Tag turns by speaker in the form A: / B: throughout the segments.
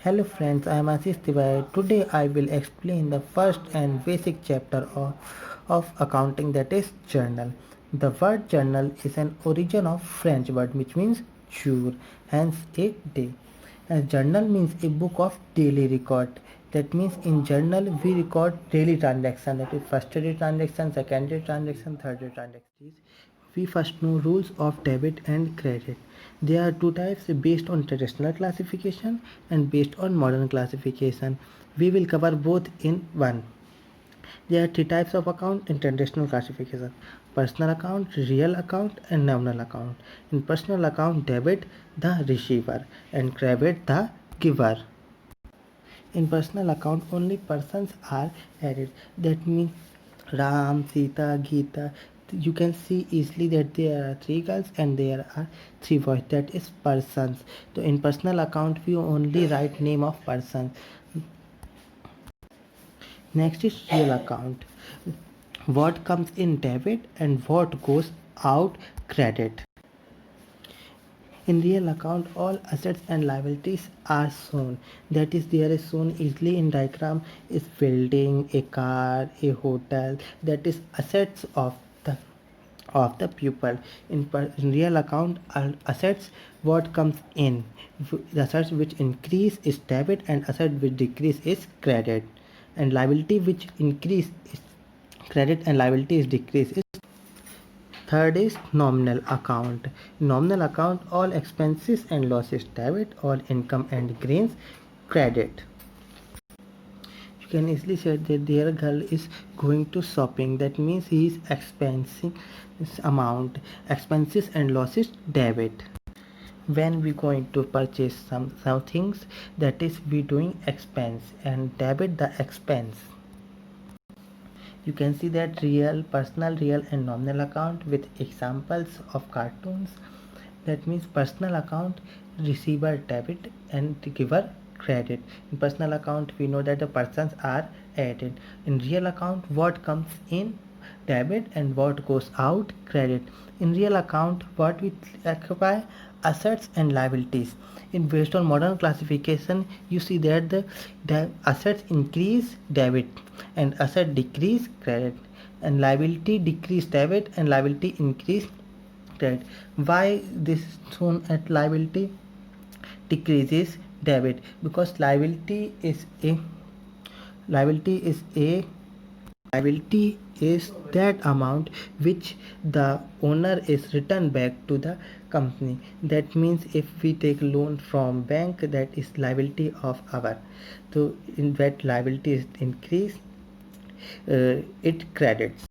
A: Hello friends, I am Ashish Tiwari. Today I will explain the first and basic chapter of accounting, that is journal. The word journal is an origin of French word which means jour, hence a day. A journal means a book of daily record. That means in journal we record daily transaction, that is first day transaction, second day transaction, third day transaction. We first know rules of debit and credit. There are two types based on traditional classification and based on modern classification. We will cover both in one. There are three types of account in traditional classification: personal account, real account, and nominal account. In personal account, debit the receiver and credit the giver. In personal account, only persons are added. That means Ram, Sita, Geeta. You can see easily that there are three girls and there are three boys. That is persons. So in personal account, we only write name of person. Next is real account. What comes in debit and what goes out credit. In real account, all assets and liabilities are shown. That is, there is shown easily in diagram is building, a car, a hotel. That is assets of the pupil. In real account, assets what comes in. The assets which increase is debit and asset which decrease is credit. And liability which increase is credit and liability is decrease is. Third is nominal account. Nominal account, all expenses and losses debit, all income and gains credit. You can easily say that their girl is going to shopping. That means he is expensing this amount. Expenses and losses debit. When we going to purchase some things, that is we doing expense and debit the expense. You can see that real, personal, real and nominal account with examples of cartoons. That means personal account, receiver debit and giver credit. In personal account, we know that the persons are added. In real account, what comes in debit and what goes out credit. In real account, what we occupy assets and liabilities. In based on modern classification, you see that the assets increase debit and asset decrease credit, and liability decrease debit and liability increase credit. Why this is shown at liability decreases debit? Because liability is that amount which the owner is returned back to the company. That means if we take loan from bank, that is liability of our. So in that liability is increased, it credits.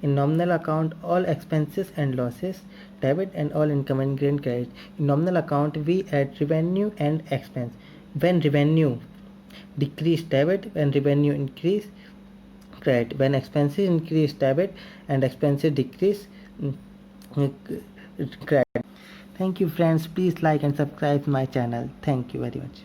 A: In nominal account, all expenses and losses debit and all income and gain credit. In nominal account, we add revenue and expense. When revenue decrease debit, when revenue increase credit. When expenses increase debit and expenses decrease credit. Thank you friends. Please like and subscribe my channel. Thank you very much.